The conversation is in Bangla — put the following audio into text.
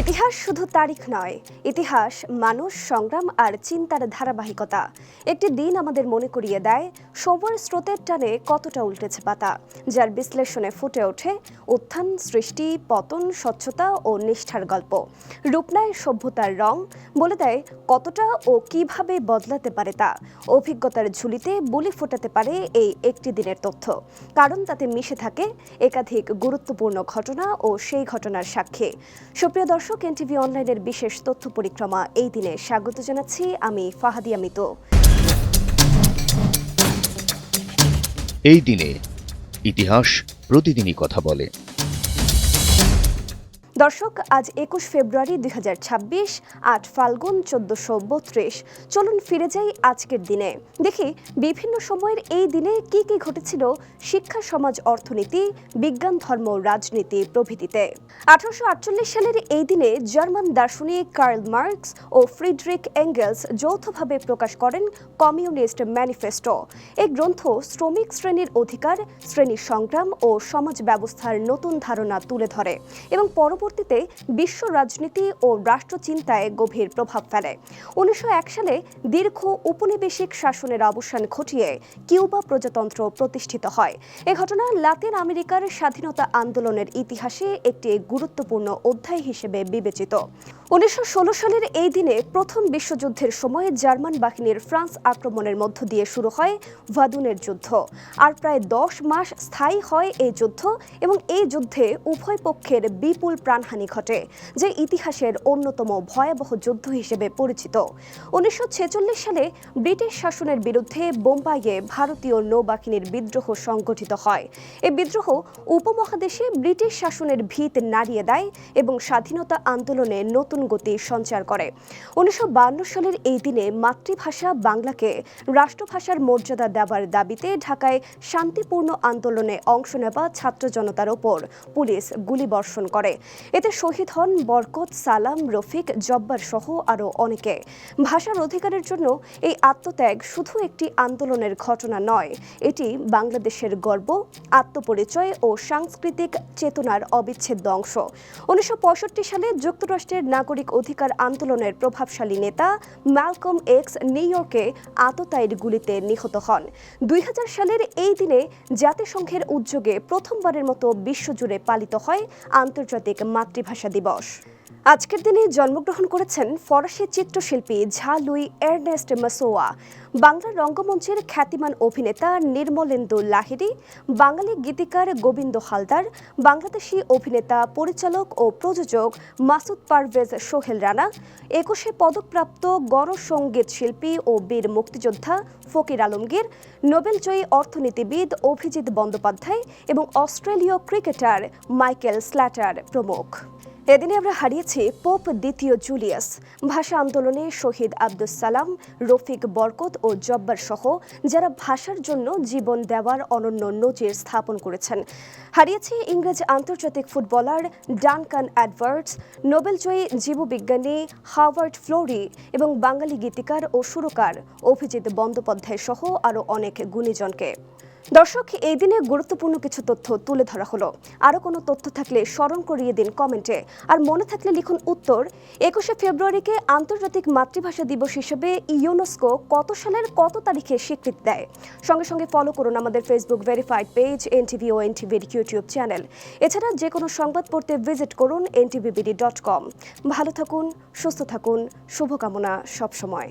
ইতিহাস শুধু তারিখ নয়, ইতিহাস মানুষ, সংগ্রাম আর চিন্তার ধারাবাহিকতা। একটি দিন আমাদের মনে করিয়ে দেয় সময়ের স্রোতের টানে কতটা উল্টেছে পাতা, যার বিশ্লেষণে ফুটে ওঠে উত্থান, সৃষ্টি, পতন, স্বচ্ছতা ও নিষ্ঠার গল্প। রূপ নেয় সভ্যতার রং, বলে দেয় কতটা ও কিভাবে বদলাতে পারে তা। অভিজ্ঞতার ঝুলিতে বুলি ফোটাতে পারে এই একটি দিনের তথ্য, কারণ তাতে মিশে থাকে একাধিক গুরুত্বপূর্ণ ঘটনা ও সেই ঘটনার সাক্ষী। সুপ্রিয় দর্শক, এনটিভি অনলাইনের বিশেষ তথ্য পরিক্রমা এই দিনে স্বাগত জানাচ্ছি আমি ফাহাদিয়া মিতু। এই দিনে ইতিহাস প্রতিদিনই কথা বলে। দর্শক, আজ ২১ ফেব্রুয়ারি ২০২৬, ৮ ফাল্গুন ১৪৩২। চলুন ফিরে যাই আজকের দিনে, দেখি বিভিন্ন সময়ের এই দিনে কি কি ঘটেছিল শিক্ষা, সমাজ, অর্থনীতি, বিজ্ঞান, ধর্ম, রাজনীতি প্রভৃতিতে। ১৮৪৮ সালের এই দিনে জার্মান দার্শনিক কার্ল মার্কস ও ফ্রিডরিখ এঙ্গেলস যৌথভাবে প্রকাশ করেন কমিউনিস্ট ম্যানিফেস্টো। এই গ্রন্থ শ্রমিক শ্রেণীর অধিকার, শ্রেণী সংগ্রাম ও সমাজ ব্যবস্থার নতুন ধারণা তুলে ধরে এবং পরবর্তীতে বিশ্ব রাজনীতি ও রাষ্ট্রচিন্তায় গভীর প্রভাব ফেলে। ১৯০১ সালে দীর্ঘ উপনিবেশিক শাসনের অবসান ঘটিয়ে কিউবা প্রজাতন্ত্র প্রতিষ্ঠিত হয়। এ ঘটনা লাতিন আমেরিকার স্বাধীনতা আন্দোলনের ইতিহাসে একটি গুরুত্বপূর্ণ অধ্যায় হিসেবে বিবেচিত। ১৯১৬ সালের এই দিনে প্রথম বিশ্বযুদ্ধের সময় জার্মান বাহিনীর ফ্রান্স আক্রমণের মধ্য দিয়ে শুরু হয় ভাদুনের যুদ্ধ। আর প্রায় ১০ মাস স্থায়ী হয় এই যুদ্ধ এবং এই যুদ্ধে উভয় পক্ষের বিপুল প্রাণহানি ঘটে, যে ইতিহাসের অন্যতম ভয়াবহ যুদ্ধ হিসেবে পরিচিত। ১৯৪৬ সালে ব্রিটিশ শাসনের বিরুদ্ধে বোম্বাইয়ে ভারতীয় নৌবাহিনীর বিদ্রোহ সংগঠিত হয়। এই বিদ্রোহ উপমহাদেশে ব্রিটিশ শাসনের ভিত নাড়িয়ে দেয় এবং স্বাধীনতা আন্দোলনে নতুন গতি সঞ্চার করে। ১৯৫২ সালের এই দিনে মাতৃভাষা বাংলাকে রাষ্ট্রভাষার মর্যাদা দেওয়ার দাবিতে ঢাকায় শান্তিপূর্ণ আন্দোলনে অংশ নেওয়া ছাত্র জনতার ওপর পুলিশ গুলিবর্ষণ করে। এতে শহীদ হন বরকত, সালাম, রফিক, জব্বার সহ আরও অনেকে। ভাষার অধিকারের জন্য এই আত্মত্যাগ শুধু একটি আন্দোলনের ঘটনা নয়, এটি বাংলাদেশের গর্ব, আত্মপরিচয় ও সাংস্কৃতিক চেতনার অবিচ্ছেদ্য অংশ। ১৯৬৫ সালে যুক্তরাষ্ট্রের নাগরিক অধিকার আন্দোলনের প্রভাবশালী নেতা ম্যালকম এক্স নিউ ইয়র্কে আততায়ীর গুলিতে নিহত হন। ২০০০ সালের এই দিনে জাতিসংঘের উদ্যোগে প্রথমবারের মতো বিশ্বজুড়ে পালিত হয় আন্তর্জাতিক মাতৃভাষা দিবস। আজকের দিনে জন্মগ্রহণ করেছেন ফরাসি চিত্রশিল্পী ঝা লুই এর্নেস্ট মাসোয়া, বাংলা রঙ্গমঞ্চের খ্যাতিমান অভিনেতা নির্মলেন্দু লাহিড়ী, বাঙালি গীতিকার গোবিন্দ হালদার, বাংলাদেশি অভিনেতা, পরিচালক ও প্রযোজক মাসুদ পারভেজ সোহেল রানা, ২১ পদকপ্রাপ্ত গণসঙ্গীত শিল্পী ও বীর মুক্তিযোদ্ধা ফকির আলমগীর, নোবেলজয়ী অর্থনীতিবিদ অভিজিৎ বন্দ্যোপাধ্যায় এবং অস্ট্রেলীয় ক্রিকেটার মাইকেল স্ল্যাটার প্রমুখ। এদিনে আমরা হারিয়েছি পোপ দ্বিতীয় জুলিয়াস, ভাষা আন্দোলনে শহীদ আব্দুস সালাম, রফিক, বরকত ও জব্বার সহ যারা ভাষার জন্য জীবন দেওয়ার অনন্য নজির স্থাপন করেছেন। হারিয়েছি ইংরেজ আন্তর্জাতিক ফুটবলার ডানকান এডওয়ার্ডস, নোবেলজয়ী জীববিজ্ঞানী হাওয়ার্ড ফ্লোরি এবং বাঙালি গীতিকার ও সুরকার অভিজিৎ বন্দ্যোপাধ্যায় সহ আরও অনেক গুণীজনকে। দর্শক, এই দিনে গুরুত্বপূর্ণ কিছু তথ্য তুলে ধরা হলো। আরও কোনো তথ্য থাকলে স্মরণ করিয়ে দিন কমেন্টে, আর মনে থাকলে লিখুন উত্তর। ২১ ফেব্রুয়ারিকে আন্তর্জাতিক মাতৃভাষা দিবস হিসেবে ইউনেস্কো কত সালের কত তারিখে স্বীকৃতি দেয়? সঙ্গে সঙ্গে ফলো করুন আমাদের ফেসবুক ভেরিফাইড পেজ এনটিভি ও এনটিভির ইউটিউব চ্যানেল। এছাড়া যে কোনো সংবাদ পড়তে ভিজিট করুন ntvbd.com। ভালো থাকুন, সুস্থ থাকুন, শুভকামনা সবসময়।